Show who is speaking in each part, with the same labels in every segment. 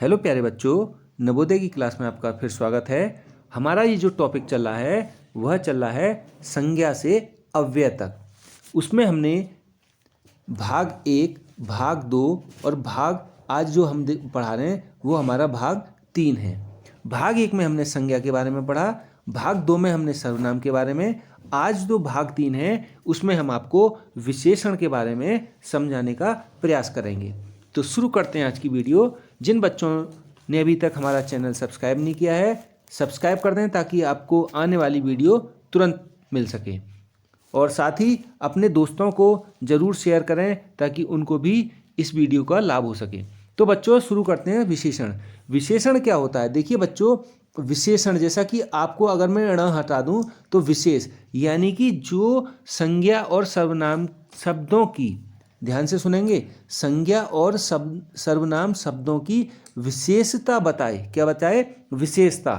Speaker 1: Hello प्यारे बच्चों, नवोदय की क्लास में आपका फिर स्वागत है। हमारा ये जो टॉपिक चल रहा है वह चल रहा है संज्ञा से अव्यय तक। उसमें हमने भाग 1, भाग 2 और भाग आज जो हम पढ़ा रहे हैं वो हमारा भाग 3 है। भाग 1 में हमने संज्ञा के बारे में पढ़ा, भाग 2 में हमने सर्वनाम के बारे में। आज जो भाग 3 है उसमें हम आपको विशेषण के बारे में समझाने का प्रयास करेंगे। तो शुरू करते हैं आज की वीडियो। जिन बच्चों ने अभी तक हमारा चैनल सब्सक्राइब नहीं किया है, सब्सक्राइब कर दें ताकि आपको आने वाली वीडियो तुरंत मिल सके, और साथ ही अपने दोस्तों को ज़रूर शेयर करें ताकि उनको भी इस वीडियो का लाभ हो सके। तो बच्चों शुरू करते हैं विशेषण। विशेषण क्या होता है? देखिए बच्चों, विशेषण जैसा कि आपको अगर मैं ण हटा दूं तो विशेष यानी कि जो संज्ञा और सर्वनाम शब्दों की, ध्यान से सुनेंगे, संज्ञा और सर्वनाम शब्दों की विशेषता बताए। क्या बताए? विशेषता।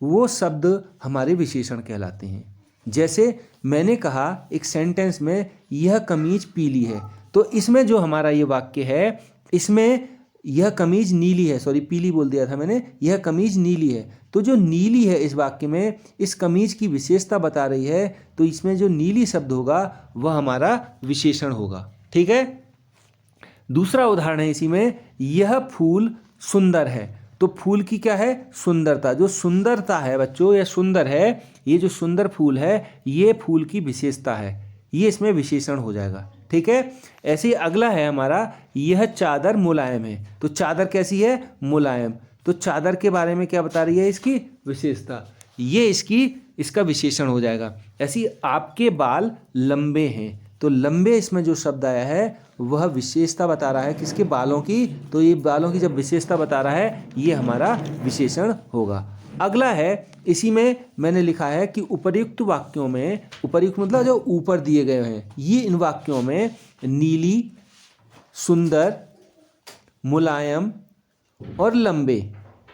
Speaker 1: वो शब्द हमारे विशेषण कहलाते हैं। जैसे मैंने कहा एक सेंटेंस में, यह कमीज पीली है, तो इसमें जो हमारा ये वाक्य है, इसमें यह कमीज नीली है, सॉरी पीली बोल दिया था मैंने, यह कमीज नीली है। तो जो नीली है इस वाक्य में, इस कमीज की विशेषता बता रही है, तो इसमें जो नीली शब्द होगा वह हमारा विशेषण होगा। ठीक है। दूसरा उदाहरण है इसी में, यह फूल सुंदर है, तो फूल की क्या है? सुंदरता। जो सुंदरता है बच्चों, यह सुंदर है, ये जो सुंदर फूल है ये फूल की विशेषता है, ये इसमें विशेषण हो जाएगा। ठीक है। ऐसे ही अगला है हमारा, यह चादर मुलायम है, तो चादर कैसी है? मुलायम। तो चादर के बारे में क्या बता रही है? इसकी विशेषता, ये इसका विशेषण हो जाएगा। ऐसी आपके बाल लंबे हैं, तो लंबे इसमें जो शब्द आया है वह विशेषता बता रहा है किसके? बालों की। तो ये बालों की जब विशेषता बता रहा है ये हमारा विशेषण होगा। अगला है, इसी में मैंने लिखा है कि उपर्युक्त वाक्यों में, उपर्युक्त मतलब जो ऊपर दिए गए हैं, ये इन वाक्यों में नीली, सुंदर, मुलायम और लंबे,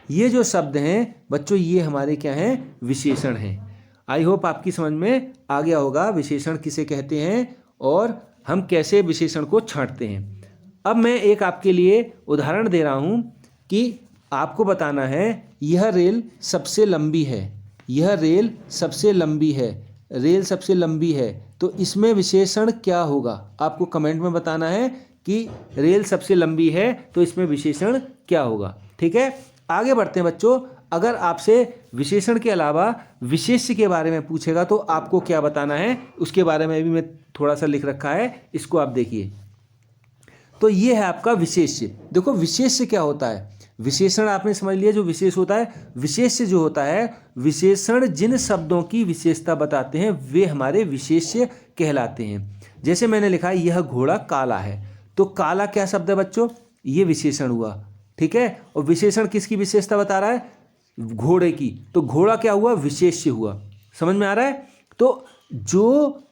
Speaker 1: ये जो शब्द हैं बच्चों ये हमारे क्या हैं? विशेषण हैं। आई होप आपकी समझ में आ गया होगा विशेषण किसे कहते हैं और हम कैसे विशेषण को छांटते हैं। अब मैं एक आपके लिए उदाहरण दे रहा हूं कि आपको बताना है, यह रेल सबसे लंबी है, यह रेल सबसे लंबी है, रेल सबसे लंबी है, तो इसमें विशेषण क्या होगा? आपको कमेंट में बताना है कि रेल सबसे लंबी है तो इसमें विशेषण क्या होगा। ठीक है। आगे बढ़ते हैं बच्चों। अगर आपसे विशेषण के अलावा विशेष्य के बारे में पूछेगा तो आपको क्या बताना है, उसके बारे में भी मैं थोड़ा सा लिख रखा है, इसको आप देखिए। तो ये है आपका विशेष्य। देखो विशेष्य क्या होता है? विशेषण आपने समझ लिया जो विशेष होता है। विशेष्य जो होता है, विशेषण जिन शब्दों की विशेषता बताते हैं वे हमारे विशेष्य कहलाते हैं। जैसे मैंने लिखा है यह घोड़ा काला है, तो काला क्या शब्द है बच्चों? ये विशेषण हुआ। ठीक है। और विशेषण किसकी विशेषता बता रहा है? घोड़े की, तो घोड़ा क्या हुआ? विशेष्य हुआ। समझ में आ रहा है? तो जो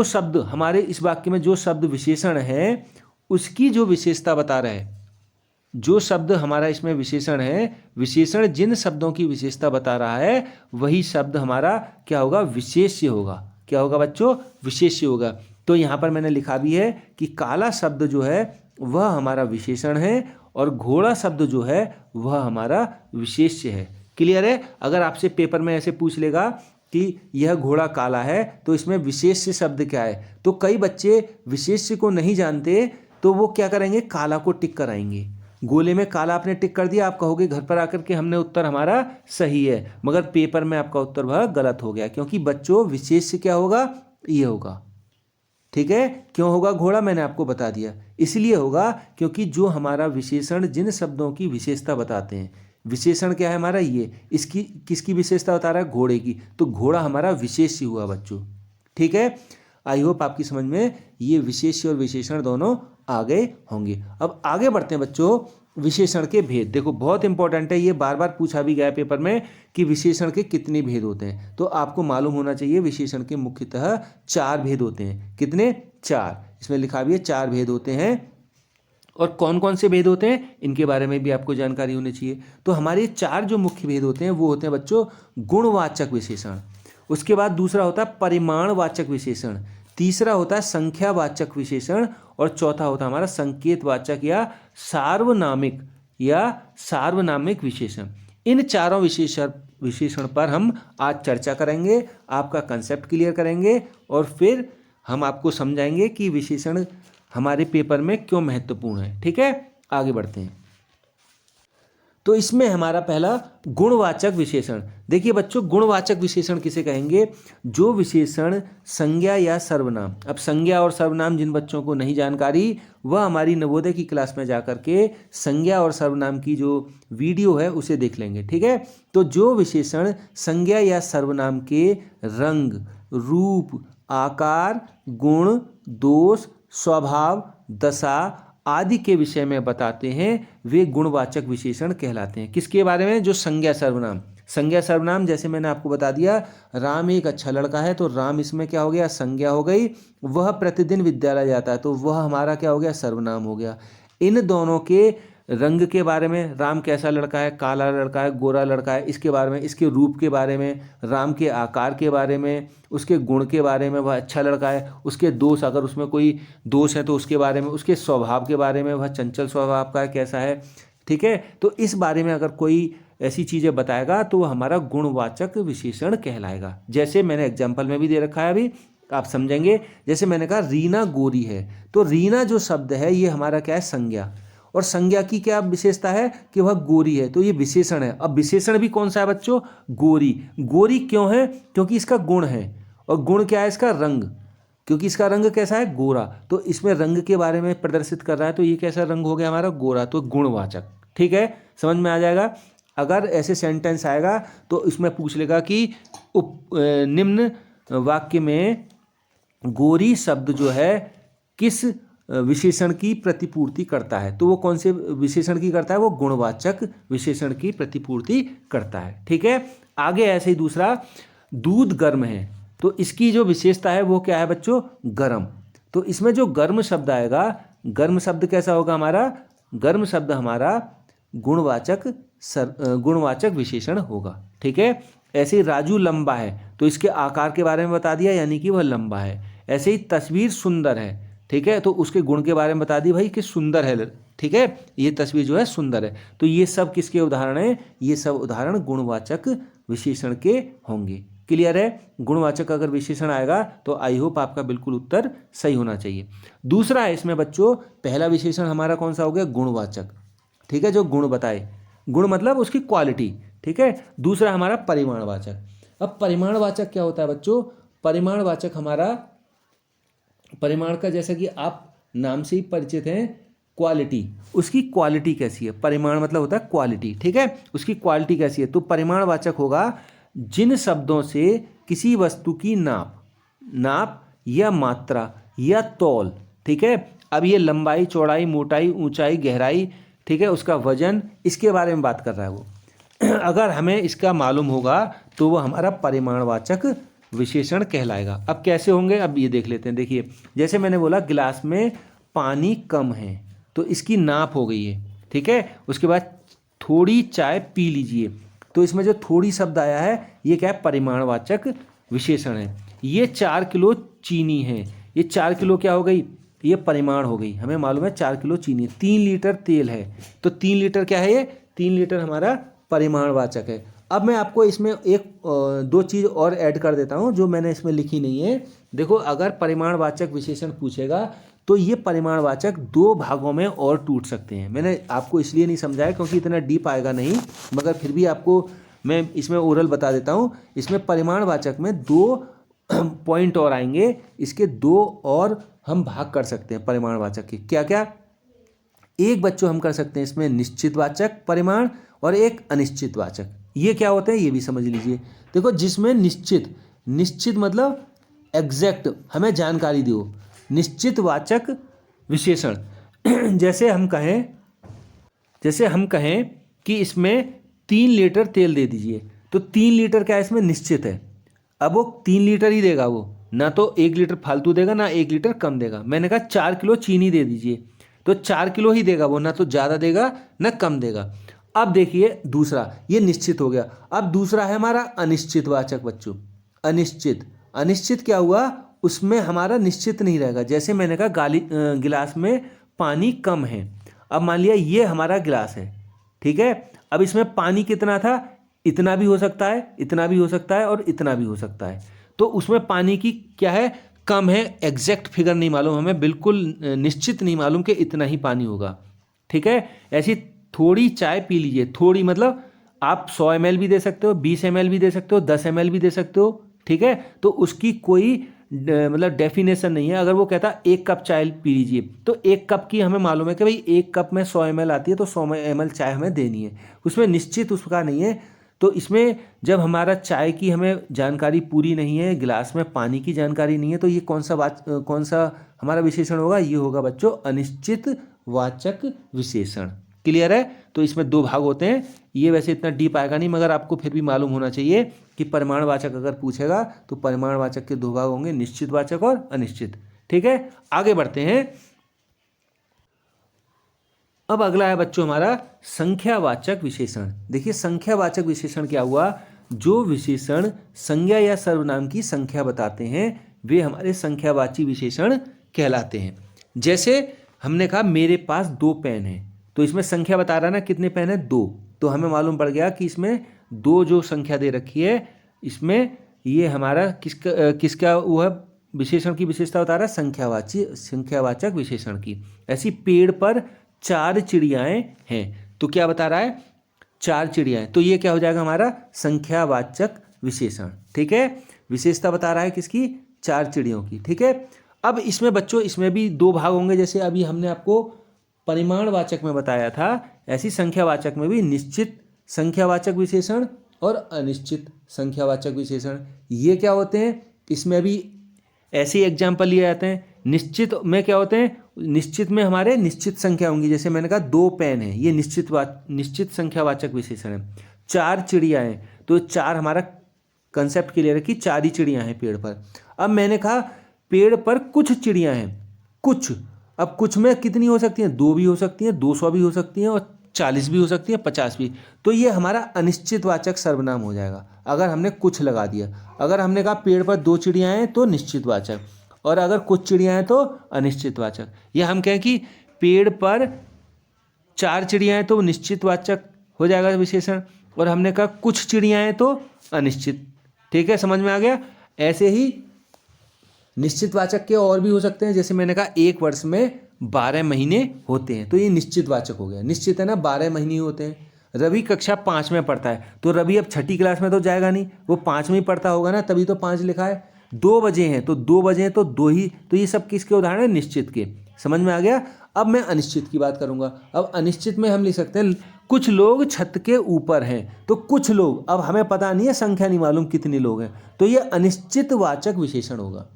Speaker 1: शब्द हमारे इस वाक्य में, जो शब्द विशेषण है उसकी जो विशेषता बता रहा है, जो शब्द हमारा इसमें विशेषण है, विशेषण जिन शब्दों की विशेषता बता रहा है वही शब्द हमारा क्या होगा? विशेष्य होगा। क्या होगा बच्चों? विशेष्य होगा। तो यहाँ पर मैंने लिखा भी है कि काला शब्द जो है वह हमारा विशेषण है और घोड़ा शब्द जो है वह हमारा विशेष्य है। क्लियर है? अगर आपसे पेपर में ऐसे पूछ लेगा कि यह घोड़ा काला है तो इसमें विशेष्य शब्द क्या है, तो कई बच्चे विशेष्य को नहीं जानते तो वो क्या करेंगे? काला को टिक कराएंगे। गोले में काला आपने टिक कर दिया, आप कहोगे घर पर आकर के हमने उत्तर हमारा सही है, मगर पेपर में आपका उत्तर वह गलत हो गया, क्योंकि बच्चों विशेष्य क्या होगा? ये होगा। ठीक है। क्यों होगा घोड़ा? मैंने आपको बता दिया। इसलिए होगा क्योंकि जो हमारा विशेषण जिन शब्दों की विशेषता बताते हैं, विशेषण क्या है हमारा? ये, इसकी किसकी विशेषता बता रहा है? घोड़े की, तो घोड़ा हमारा विशेष्य हुआ बच्चों। ठीक है। आई होप आपकी समझ में ये विशेष्य और विशेषण दोनों आ गए होंगे। अब आगे बढ़ते हैं बच्चों, विशेषण के भेद। देखो बहुत इंपॉर्टेंट है, ये बार बार पूछा भी गया है पेपर में कि विशेषण के कितने भेद होते हैं, तो आपको मालूम होना चाहिए विशेषण के मुख्यतः 4 भेद होते हैं। कितने? 4। इसमें लिखा भी है 4 भेद होते हैं। और कौन कौन से भेद होते हैं इनके बारे में भी आपको जानकारी होनी चाहिए। तो हमारे 4 जो मुख्य भेद होते हैं वो होते हैं बच्चों, गुणवाचक विशेषण, उसके बाद दूसरा होता है परिमाणवाचक विशेषण, तीसरा होता है संख्यावाचक विशेषण और चौथा होता है हमारा संकेतवाचक या सार्वनामिक या सार्वनामिक विशेषण। इन चारों विशेषण पर हम आज चर्चा करेंगे, आपका कंसेप्ट क्लियर करेंगे और फिर हम आपको समझाएंगे कि विशेषण हमारे पेपर में क्यों महत्वपूर्ण है। ठीक है, आगे बढ़ते हैं। तो इसमें हमारा पहला गुणवाचक विशेषण। देखिए बच्चों, गुणवाचक विशेषण किसे कहेंगे? जो विशेषण संज्ञा या सर्वनाम, अब संज्ञा और सर्वनाम जिन बच्चों को नहीं जानकारी, वह हमारी नवोदय की क्लास में जाकर के संज्ञा और सर्वनाम की जो वीडियो है उसे देख लेंगे। ठीक है, तो जो विशेषण संज्ञा या सर्वनाम के रंग, रूप, आकार, गुण, दोष, स्वभाव, दशा आदि के विषय में बताते हैं, वे गुणवाचक विशेषण कहलाते हैं। किसके बारे में? जो संज्ञा सर्वनाम। संज्ञा सर्वनाम जैसे मैंने आपको बता दिया, राम एक अच्छा लड़का है, तो राम इसमें क्या हो गया? संज्ञा हो गई। वह प्रतिदिन विद्यालय जाता है, तो वह हमारा क्या हो गया? सर्वनाम हो गया। इन दोनों के रंग के बारे में, राम कैसा लड़का है? काला लड़का है, गोरा लड़का है, इसके बारे में, इसके रूप के बारे में, राम के आकार के बारे में, उसके गुण के बारे में, वह अच्छा लड़का है, उसके दोष, अगर उसमें कोई दोष है तो उसके बारे में, उसके स्वभाव के बारे में, वह चंचल स्वभाव का है, कैसा है। ठीक है, तो इस बारे में अगर कोई ऐसी चीज़ें बताएगा तो वह हमारा गुणवाचक विशेषण कहलाएगा। जैसे मैंने एग्जाम्पल में भी दे रखा है, अभी आप समझेंगे। जैसे मैंने कहा रीना गोरी है, तो रीना जो शब्द है ये हमारा क्या है? संज्ञा। और संज्ञा की क्या विशेषता है? कि वह गोरी है, तो ये विशेषण है। अब विशेषण भी कौन सा है बच्चों? गोरी। गोरी क्यों है? क्योंकि इसका गुण है। और गुण क्या है? इसका रंग, क्योंकि इसका रंग कैसा है? गोरा। तो इसमें रंग के बारे में प्रदर्शित कर रहा है, तो ये कैसा रंग हो गया हमारा? गोरा, तो गुणवाचक। ठीक है, समझ में आ जाएगा। अगर ऐसे सेंटेंस आएगा तो इसमें पूछ लेगा कि निम्न वाक्य में गोरी शब्द जो है किस विशेषण की प्रतिपूर्ति करता है? तो वो कौन से विशेषण की करता है? वो गुणवाचक विशेषण की प्रतिपूर्ति करता है। ठीक है, आगे ऐसे ही दूसरा, दूध गर्म है, तो इसकी जो विशेषता है वो क्या है बच्चों? गर्म। तो इसमें जो गर्म शब्द आएगा, गर्म शब्द कैसा होगा हमारा? गर्म शब्द हमारा गुणवाचक विशेषण होगा। ठीक है, ऐसे ही राजू लंबा है, तो इसके आकार के बारे में बता दिया, यानी कि वह लंबा है। ऐसे ही तस्वीर सुंदर है, ठीक है, तो उसके गुण के बारे में बता दी भाई कि सुंदर है। ठीक है, ये तस्वीर जो है सुंदर है। तो ये सब किसके उदाहरण हैं? ये सब उदाहरण गुणवाचक विशेषण के होंगे। क्लियर है? गुणवाचक अगर विशेषण आएगा तो आई होप आपका बिल्कुल उत्तर सही होना चाहिए। दूसरा है इसमें बच्चों, पहला विशेषण हमारा कौन सा हो गया? गुणवाचक। ठीक है, जो गुण बताए, गुण मतलब उसकी क्वालिटी। ठीक है, दूसरा हमारा परिमाणवाचक। अब परिमाणवाचक क्या होता है बच्चों? परिमाणवाचक हमारा, परिमाण का जैसा कि आप नाम से ही परिचित हैं, क्वालिटी, उसकी क्वालिटी कैसी है? परिमाण मतलब होता है क्वालिटी। ठीक है, उसकी क्वालिटी कैसी है? तो परिमाणवाचक होगा जिन शब्दों से किसी वस्तु की नाप या मात्रा या तौल, ठीक है, अब ये लंबाई, चौड़ाई, मोटाई, ऊंचाई, गहराई, ठीक है, उसका वजन, इसके बारे में बात कर रहा है वो। अगर हमें इसका मालूम होगा तो वो हमारा परिमाणवाचक विशेषण कहलाएगा। अब कैसे होंगे? अब ये देख लेते हैं। देखिए, जैसे मैंने बोला गिलास में पानी कम है, तो इसकी नाप हो गई है। ठीक है, उसके बाद थोड़ी चाय पी लीजिए, तो इसमें जो थोड़ी शब्द आया है ये क्या है? परिमाणवाचक विशेषण है। ये 4 किलो चीनी है, ये 4 किलो क्या हो गई? ये परिमाण हो गई। हमें मालूम है 4 किलो चीनी। 3 लीटर तेल है, तो 3 लीटर क्या है? ये 3 लीटर हमारा परिमाणवाचक है। अब मैं आपको इसमें एक दो चीज़ और ऐड कर देता हूँ जो मैंने इसमें लिखी नहीं है। देखो, अगर परिमाणवाचक विशेषण पूछेगा तो ये परिमाणवाचक 2 भागों में और टूट सकते हैं। मैंने आपको इसलिए नहीं समझाया क्योंकि इतना डीप आएगा नहीं, मगर फिर भी आपको मैं इसमें ओरल बता देता हूँ। इसमें परिमाणवाचक में 2 पॉइंट और आएंगे, इसके 2 और हम भाग कर सकते हैं परिमाणवाचक के। क्या क्या? एक बच्चों हम कर सकते हैं इसमें निश्चितवाचक परिमाण और एक अनिश्चितवाचक। ये क्या होते हैं ये भी समझ लीजिए। देखो, जिसमें निश्चित मतलब एग्जैक्ट हमें जानकारी दो, निश्चितवाचक विशेषण। जैसे हम कहें कि इसमें 3 लीटर तेल दे दीजिए, तो 3 लीटर क्या इसमें निश्चित है। अब वो 3 लीटर ही देगा, वो ना तो 1 लीटर फालतू देगा ना 1 लीटर कम देगा। मैंने कहा 4 किलो चीनी दे दीजिए, तो 4 किलो ही देगा वो, ना तो ज़्यादा देगा ना कम देगा। अब देखिए दूसरा, ये निश्चित हो गया। अब दूसरा है हमारा अनिश्चितवाचक बच्चों। अनिश्चित क्या हुआ? उसमें हमारा निश्चित नहीं रहेगा। जैसे मैंने कहा गिलास में पानी कम है। अब मान लिया ये हमारा गिलास है, ठीक है। अब इसमें पानी कितना था, इतना भी हो सकता है, इतना भी हो सकता है और इतना भी हो सकता है। तो उसमें पानी की क्या है, कम है, एग्जैक्ट फिगर नहीं मालूम हमें, बिल्कुल निश्चित नहीं मालूम कि इतना ही पानी होगा, ठीक है। ऐसी थोड़ी चाय पी लीजिए, थोड़ी मतलब आप 100 ml भी दे सकते हो, 20 ml भी दे सकते हो, 10 ml भी दे सकते हो, ठीक है। तो उसकी कोई मतलब डेफिनेशन नहीं है। अगर वो कहता 1 कप चाय पी लीजिए, तो 1 कप की हमें मालूम है कि भाई 1 कप में 100 ml आती है, तो 100 ml चाय हमें देनी है, उसमें निश्चित उसका नहीं है। तो इसमें जब हमारा चाय की हमें जानकारी पूरी नहीं है, गिलास में पानी की जानकारी नहीं है, तो ये कौन सा हमारा विशेषण होगा, ये होगा बच्चों अनिश्चित वाचक विशेषण। क्लियर है। तो इसमें 2 भाग होते हैं। ये वैसे इतना डीप आएगा नहीं, मगर आपको फिर भी मालूम होना चाहिए कि परिमाणवाचक अगर पूछेगा तो परिमाणवाचक के 2 भाग होंगे, निश्चित वाचक और अनिश्चित, ठीक है। आगे बढ़ते हैं। अब अगला है बच्चों हमारा संख्यावाचक विशेषण। देखिए संख्यावाचक विशेषण क्या हुआ, जो विशेषण संज्ञा या सर्वनाम की संख्या बताते हैं वे हमारे संख्यावाची विशेषण कहलाते हैं। जैसे हमने कहा मेरे पास 2 पेन हैं, तो इसमें संख्या बता रहा है ना, कितने पेन है, 2। तो हमें मालूम पड़ गया कि इसमें 2 जो संख्या दे रखी है, इसमें ये हमारा किसका वो है, विशेषण की विशेषता बता रहा है, संख्यावाचक विशेषण की। ऐसी पेड़ पर 4 चिड़ियाएँ हैं, तो क्या बता रहा है, 4 चिड़ियाएँ, तो ये क्या हो जाएगा हमारा संख्यावाचक विशेषण, ठीक है। विशेषता बता रहा है किसकी, 4 चिड़ियों की, ठीक है। अब इसमें बच्चों इसमें भी 2 भाग होंगे, जैसे अभी हमने आपको परिमाणवाचक में बताया था, ऐसी संख्यावाचक में भी निश्चित संख्यावाचक विशेषण और अनिश्चित संख्यावाचक विशेषण। ये क्या होते हैं, इसमें भी ऐसे ही एग्जाम्पल लिए जाते हैं। निश्चित में क्या होते हैं, निश्चित में हमारे निश्चित संख्या होंगी, जैसे मैंने कहा 2 पेन है, ये निश्चित संख्यावाचक विशेषण है। 4 चिड़ियाँ हैं, तो 4 हमारा कंसेप्ट क्लियर है कि 4 ही चिड़ियाँ हैं पेड़ पर। अब मैंने कहा पेड़ पर कुछ चिड़ियाँ हैं, कुछ, अब कुछ में कितनी हो सकती हैं, 2 भी हो सकती हैं, 200 भी हो सकती हैं और 40 भी हो सकती हैं, 50 भी। तो ये हमारा अनिश्चितवाचक सर्वनाम हो जाएगा अगर हमने कुछ लगा दिया। अगर हमने कहा पेड़ पर 2 चिड़ियाँ हैं तो निश्चितवाचक, और अगर कुछ चिड़ियाँ हैं तो अनिश्चितवाचक। या हम कहें कि पेड़ पर 4 चिड़ियाँ हैं तो निश्चितवाचक हो जाएगा विशेषण, और हमने कहा कुछ चिड़ियाँ हैं तो अनिश्चित, ठीक है, समझ में आ गया। ऐसे ही निश्चितवाचक के और भी हो सकते हैं, जैसे मैंने कहा 1 वर्ष में 12 महीने होते हैं, तो ये निश्चितवाचक हो गया। निश्चित है ना, 12 महीने होते हैं। रवि कक्षा 5 में पढ़ता है, तो रवि अब 6ठी क्लास में तो जाएगा नहीं, वो 5 में ही पढ़ता होगा ना, तभी तो 5 लिखा है। 2 बजे हैं तो 2 बजे हैं तो 2 ही, तो ये सब किसके उदाहरण है, निश्चित के। समझ में आ गया। अब मैं अनिश्चित की बात करूंगा। अब अनिश्चित में हम लिख सकते हैं कुछ लोग छत के ऊपर हैं, तो कुछ लोग, अब हमें पता नहीं है, संख्या नहीं मालूम कितने लोग हैं, तो ये अनिश्चितवाचक विशेषण होगा।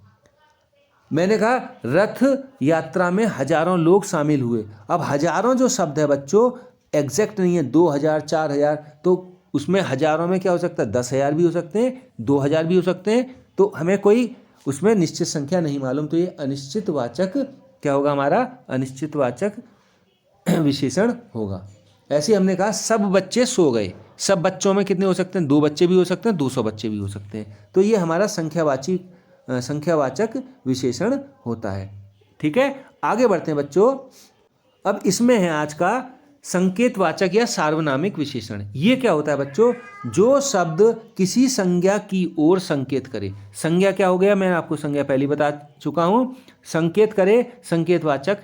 Speaker 1: मैंने कहा रथ यात्रा में हजारों लोग शामिल हुए। अब हजारों जो शब्द है बच्चों एग्जैक्ट नहीं है, 2000 4000, तो उसमें हजारों में क्या हो सकता है, 10,000 भी हो सकते हैं, 2000 भी हो सकते हैं, तो हमें कोई उसमें निश्चित संख्या नहीं मालूम, तो ये अनिश्चितवाचक क्या होगा, हमारा अनिश्चितवाचक विशेषण होगा। ऐसे हमने कहा सब बच्चे सो गए। सब बच्चों में कितने हो सकते हैं, 2 बच्चे भी हो सकते हैं, 200 बच्चे भी हो सकते हैं, तो ये हमारा संख्यावाचक विशेषण होता है, ठीक है। आगे बढ़ते हैं बच्चों। अब इसमें है आज का संकेतवाचक या सार्वनामिक विशेषण। ये क्या होता है बच्चों, जो शब्द किसी संज्ञा की ओर संकेत करे। संज्ञा क्या हो गया, मैं आपको संज्ञा पहले बता चुका हूँ। संकेत करे, संकेतवाचक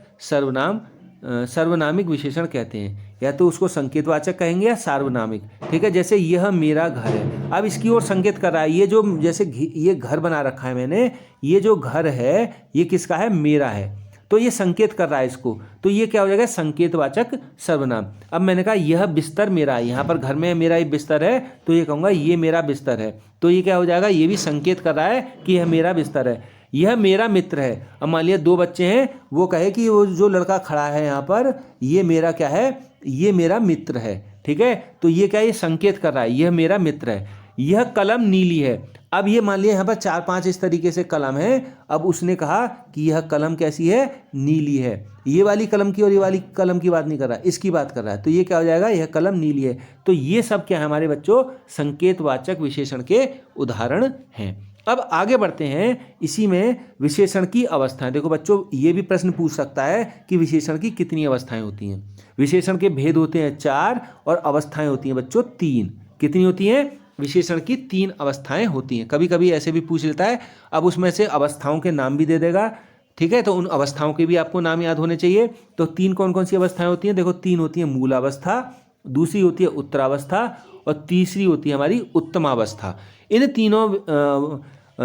Speaker 1: सर्वनामिक विशेषण कहते हैं, या तो उसको संकेतवाचक कहेंगे या सार्वनामिक, ठीक है। जैसे यह मेरा घर है, अब इसकी ओर संकेत कर रहा है, ये जो जैसे ये घर बना रखा है मैंने, ये जो घर है ये किसका है, मेरा है, तो ये संकेत कर रहा है इसको, तो ये क्या हो जाएगा, संकेतवाचक सर्वनाम। अब मैंने कहा यह बिस्तर मेरा है, यहाँ पर घर में मेरा एक बिस्तर है, तो ये कहूँगा ये मेरा बिस्तर है, तो ये क्या हो जाएगा, ये भी संकेत कर रहा है कि यह मेरा बिस्तर है। यह मेरा मित्र है, अब मान लिया 2 बच्चे हैं, वो कहे कि वो जो लड़का खड़ा है यहाँ पर, ये मेरा क्या है, ये मेरा मित्र है, ठीक है। तो ये क्या, ये संकेत कर रहा है, यह मेरा मित्र है। यह कलम नीली है, अब ये मान लिया यहाँ पर 4-5 इस तरीके से कलम है, अब उसने कहा कि यह कलम कैसी है, नीली है। ये वाली कलम की और ये वाली कलम की बात नहीं कर रहा, इसकी बात कर रहा है, तो ये क्या हो जाएगा, यह कलम नीली है। तो ये सब क्या है हमारे बच्चों, संकेतवाचक विशेषण के उदाहरण हैं। अब आगे बढ़ते हैं, इसी में विशेषण की अवस्थाएं। देखो बच्चों, ये भी प्रश्न पूछ सकता है कि विशेषण की कितनी अवस्थाएं होती हैं। विशेषण के भेद होते हैं 4 और अवस्थाएं होती हैं बच्चों 3। कितनी होती हैं? विशेषण की 3 अवस्थाएं होती हैं। कभी कभी ऐसे भी पूछ लेता है, अब उसमें से अवस्थाओं के नाम भी दे देगा, ठीक है, तो उन अवस्थाओं के भी आपको नाम याद होने चाहिए। तो 3 कौन कौन सी अवस्थाएं होती हैं? देखो 3 होती है मूलावस्था, दूसरी होती है उत्तरावस्था और तीसरी होती है हमारी उत्तमावस्था। इन तीनों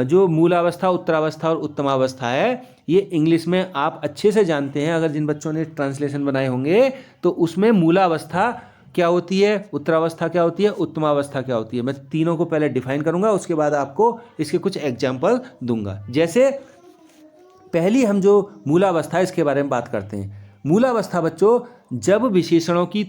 Speaker 1: जो मूलावस्था, उत्तरावस्था और उत्तमावस्था है, ये इंग्लिश में आप अच्छे से जानते हैं। अगर जिन बच्चों ने ट्रांसलेशन बनाए होंगे तो उसमें मूलावस्था क्या होती है, उत्तरावस्था क्या होती है, उत्तमावस्था क्या होती है, मैं तीनों को पहले डिफाइन करूंगा, उसके बाद आपको इसके कुछ एग्जाम्पल दूंगा। जैसे पहली हम जो मूलावस्था है इसके बारे में बात करते हैं। मूलावस्था बच्चों, जब विशेषणों की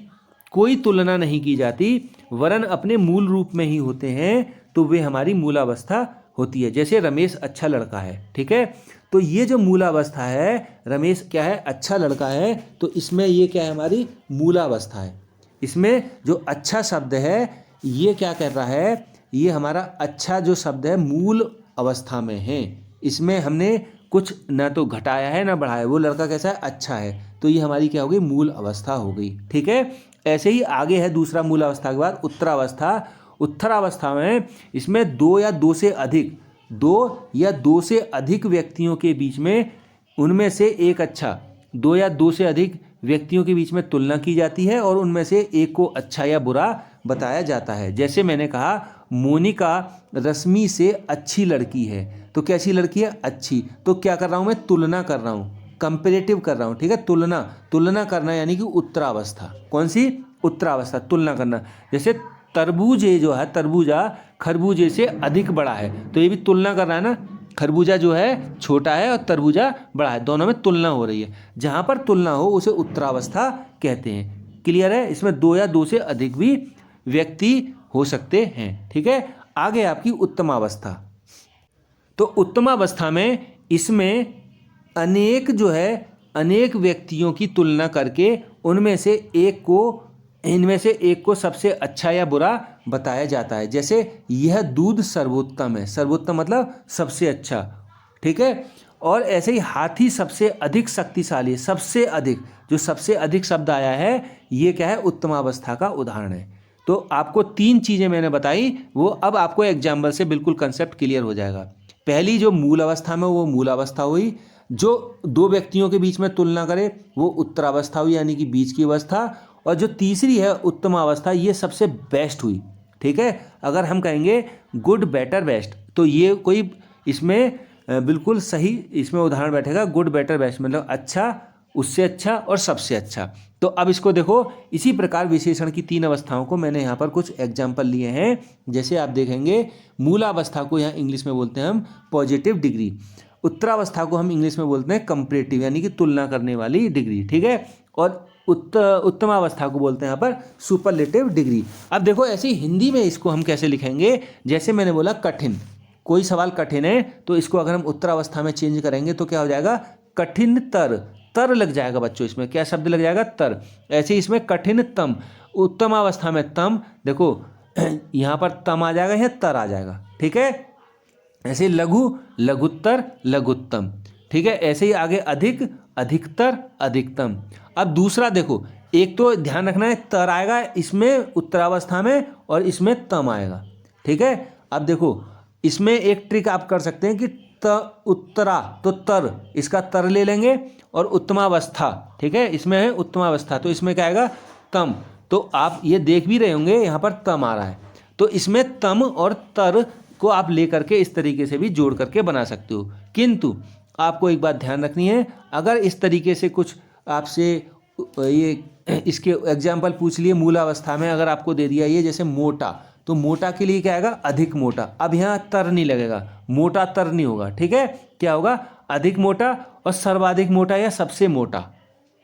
Speaker 1: कोई तुलना नहीं की जाती वरन अपने मूल रूप में ही होते हैं तो वे हमारी मूलावस्था होती है। जैसे रमेश अच्छा लड़का है, ठीक है, तो ये जो मूलावस्था है, रमेश क्या है, अच्छा लड़का है, तो इसमें ये क्या है, हमारी मूलावस्था है। इसमें जो अच्छा शब्द है ये क्या कर रहा है, ये हमारा अच्छा जो शब्द है मूल अवस्था में है। इसमें हमने कुछ ना तो घटाया है ना बढ़ाया, वो लड़का कैसा है, अच्छा है, तो ये हमारी क्या हो गई, मूल अवस्था हो गई, ठीक है। ऐसे ही आगे है दूसरा मूल अवस्था के बाद उत्तरावस्था। उत्तरावस्था में इसमें दो या दो से अधिक व्यक्तियों के बीच में, उनमें से एक अच्छा, 2 या 2 से अधिक व्यक्तियों के बीच में तुलना की जाती है और उनमें से एक को अच्छा या बुरा बताया जाता है। जैसे मैंने कहा मोनिका रश्मि से अच्छी लड़की है, तो कैसी लड़की है, अच्छी, तो क्या कर रहा हूँ मैं, तुलना कर रहा हूँ, कंपेरेटिव कर रहा हूँ, ठीक है, तुलना करना यानी कि उत्तरावस्था। कौन सी, उत्तरावस्था, तुलना करना। जैसे तरबूज जो है, तरबूजा खरबूजे से अधिक बड़ा है, तो ये भी तुलना कर रहा है ना, खरबूजा जो है छोटा है और तरबूजा बड़ा है, दोनों में तुलना हो रही है। जहाँ पर तुलना हो उसे उत्तरावस्था कहते हैं। क्लियर है? इसमें 2 या 2 से अधिक भी व्यक्ति हो सकते हैं, ठीक है। आगे आपकी उत्तमावस्था। तो उत्तमावस्था में इसमें अनेक व्यक्तियों की तुलना करके इनमें से एक को सबसे अच्छा या बुरा बताया जाता है। जैसे यह दूध सर्वोत्तम है, सर्वोत्तम मतलब सबसे अच्छा, ठीक है। और ऐसे ही हाथी सबसे अधिक शक्तिशाली है, सबसे अधिक, जो सबसे अधिक शब्द आया है ये क्या है, उत्तमावस्था का उदाहरण है। तो आपको 3 चीज़ें मैंने बताई, वो अब आपको एग्जाम्पल से बिल्कुल कंसेप्ट क्लियर हो जाएगा। पहली जो मूल अवस्था में, वो मूलावस्था हुई। जो 2 व्यक्तियों के बीच में तुलना करे वो उत्तरावस्था हुई, यानी कि बीच की अवस्था। और जो तीसरी है उत्तमावस्था, ये सबसे बेस्ट हुई, ठीक है। अगर हम कहेंगे गुड बेटर बेस्ट, तो ये कोई इसमें बिल्कुल सही इसमें उदाहरण बैठेगा, गुड बेटर बेस्ट मतलब अच्छा, उससे अच्छा और सबसे अच्छा। तो अब इसको देखो, इसी प्रकार विशेषण की 3 अवस्थाओं को मैंने यहाँ पर कुछ एग्जाम्पल लिए हैं। जैसे आप देखेंगे मूलावस्था को यहाँ इंग्लिश में बोलते हैं हम पॉजिटिव डिग्री, उत्तरावस्था को हम इंग्लिश में बोलते हैं कंपैरेटिव यानी कि तुलना करने वाली डिग्री, ठीक है, और उत्तमावस्था को बोलते हैं यहाँ पर सुपरलेटिव डिग्री। अब देखो ऐसे ही हिंदी में इसको हम कैसे लिखेंगे, जैसे मैंने बोला कठिन, कोई सवाल कठिन है तो इसको अगर हम उत्तरावस्था में चेंज करेंगे तो क्या हो जाएगा, कठिन तर लग जाएगा बच्चों, इसमें क्या शब्द लग जाएगा, तर। ऐसे ही इसमें कठिनतम, उत्तमावस्था में तम, देखो यहाँ पर तम आ जाएगा, यहाँ तर आ जाएगा, ठीक है। ऐसे लघु लघुत्तर लघुत्तम, ठीक है। ऐसे ही आगे अधिक अधिकतर अधिकतम। अब दूसरा देखो, एक तो ध्यान रखना है तर आएगा इसमें उत्तरावस्था में और इसमें तम आएगा, ठीक है। अब देखो इसमें एक ट्रिक आप कर सकते हैं कि उत्तरा तो तर, इसका तर ले लेंगे, और उत्तमावस्था, ठीक है, इसमें है उत्तमावस्था, तो इसमें क्या आएगा, तम। तो आप ये देख भी रहे होंगे यहाँ पर तम आ रहा है, तो इसमें तम और तर को आप लेकर के इस तरीके से भी जोड़ करके बना सकते हो। किंतु आपको एक बात ध्यान रखनी है, अगर इस तरीके से कुछ आपसे ये इसके एग्जाम्पल पूछ लिए मूलावस्था में, अगर आपको दे दिया ये जैसे मोटा, तो मोटा के लिए क्या आएगा, अधिक मोटा। अब यहाँ तर नहीं लगेगा, मोटा तर नहीं होगा, ठीक है, क्या होगा, अधिक मोटा और सर्वाधिक मोटा या सबसे मोटा।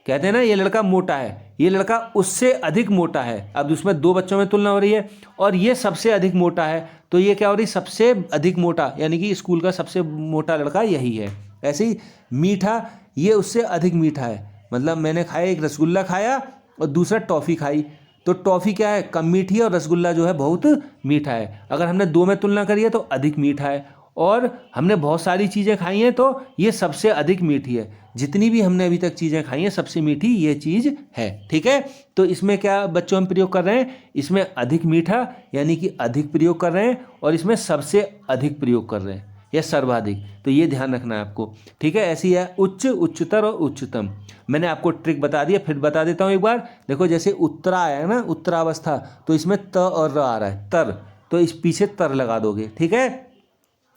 Speaker 1: कहते हैं ना ये लड़का मोटा है, ये लड़का उससे अधिक मोटा है। अब उसमें 2 बच्चों में तुलना हो रही है और ये सबसे अधिक मोटा है, तो ये क्या हो रही, सबसे अधिक मोटा, यानी कि स्कूल का सबसे मोटा लड़का यही है। ऐसे ही मीठा, ये उससे अधिक मीठा है, मतलब मैंने खाया, एक रसगुल्ला खाया और दूसरा टॉफ़ी खाई, तो टॉफ़ी क्या है, कम मीठी है, और रसगुल्ला जो है बहुत मीठा है। अगर हमने 2 में तुलना करी है तो अधिक मीठा है, और हमने बहुत सारी चीज़ें खाई हैं तो ये सबसे अधिक मीठी है। जितनी भी हमने अभी तक चीज़ें खाई हैं सबसे मीठी ये चीज़ है। ठीक है, तो इसमें क्या बच्चों हम प्रयोग कर रहे हैं, इसमें अधिक मीठा यानी कि अधिक प्रयोग कर रहे हैं और इसमें सबसे अधिक प्रयोग कर रहे हैं या सर्वाधिक, तो ये ध्यान रखना है आपको। ठीक है, ऐसी है उच्च, उच्चतर और उच्चतम। मैंने आपको ट्रिक बता दिया, फिर बता देता हूँ एक बार। देखो जैसे उत्तरा आया है ना, उत्तरावस्था, तो इसमें त और र आ रहा है, तर, तो इस पीछे तर लगा दोगे। ठीक है,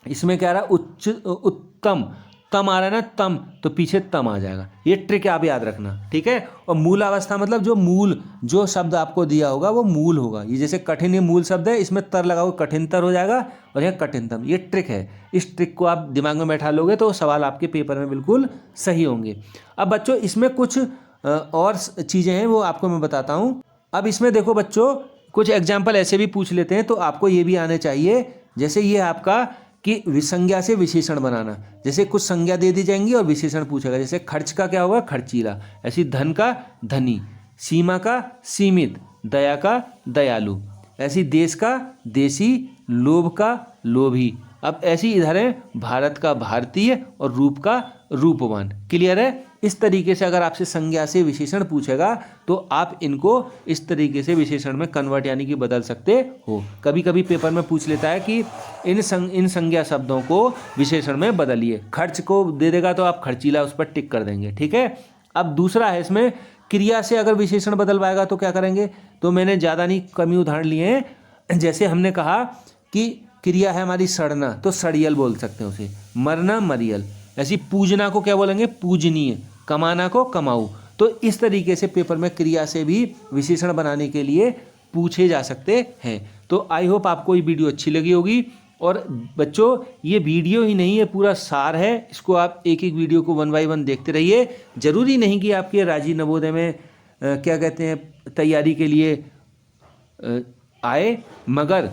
Speaker 1: इसमें क्या आ रहा है, उच्च, उत्तम, तम आ रहा है ना, तम, तो पीछे तम आ जाएगा। ये ट्रिक आप याद रखना। ठीक है, और मूल अवस्था मतलब जो मूल, जो शब्द आपको दिया होगा वो मूल होगा। ये जैसे कठिन, ये मूल शब्द है, इसमें तर लगाओ कठिनतर हो जाएगा और यह कठिनतम। ये ट्रिक है, इस ट्रिक को आप दिमाग में बैठा लोगे तो सवाल आपके पेपर में बिल्कुल सही होंगे। अब बच्चों इसमें कुछ और चीज़ें हैं वो आपको मैं बताता हूँ। अब इसमें देखो बच्चों, कुछ एग्जाम्पल ऐसे भी पूछ लेते हैं तो आपको ये भी आने चाहिए। जैसे ये आपका कि विसंज्ञा से विशेषण बनाना, जैसे कुछ संज्ञा दे दी जाएंगी और विशेषण पूछेगा। जैसे खर्च का क्या होगा, खर्चीला, ऐसी धन का धनी, सीमा का सीमित, दया का दयालु, ऐसी देश का देशी, लोभ का लोभी। अब ऐसी इधर है भारत का भारतीय और रूप का रूपवान। क्लियर है? इस तरीके से अगर आपसे संज्ञा से विशेषण पूछेगा तो आप इनको इस तरीके से विशेषण में कन्वर्ट यानी कि बदल सकते हो। कभी कभी पेपर में पूछ लेता है कि इन संज्ञा शब्दों को विशेषण में बदलिए। खर्च को दे देगा तो आप खर्चीला उस पर टिक कर देंगे। ठीक है, अब दूसरा है इसमें क्रिया से अगर विशेषण बदलवाएगा तो क्या करेंगे, तो मैंने ज़्यादा नहीं कम ही उदाहरण लिए हैं। जैसे हमने कहा कि क्रिया है हमारी सड़ना, तो सड़ियल बोल सकते हैं उसे, मरना मरियल। ऐसी पूजना को क्या बोलेंगे, पूजनीय, कमाना को कमाऊ। तो इस तरीके से पेपर में क्रिया से भी विशेषण बनाने के लिए पूछे जा सकते हैं। तो आई होप आपको ये वीडियो अच्छी लगी होगी। और बच्चों ये वीडियो ही नहीं है, पूरा सार है, इसको आप एक एक वीडियो को 1 बाय 1 देखते रहिए। ज़रूरी नहीं कि आपके राजी नवोदय में क्या कहते हैं तैयारी के लिए आए, मगर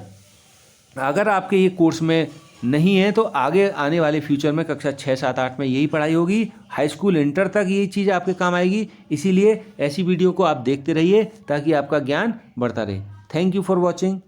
Speaker 1: अगर आपके ये कोर्स में नहीं है तो आगे आने वाले फ्यूचर में कक्षा 6, 7, 8 में यही पढ़ाई होगी। हाई स्कूल इंटर तक ये चीज़ आपके काम आएगी। इसीलिए ऐसी वीडियो को आप देखते रहिए ताकि आपका ज्ञान बढ़ता रहे। Thank you for watching.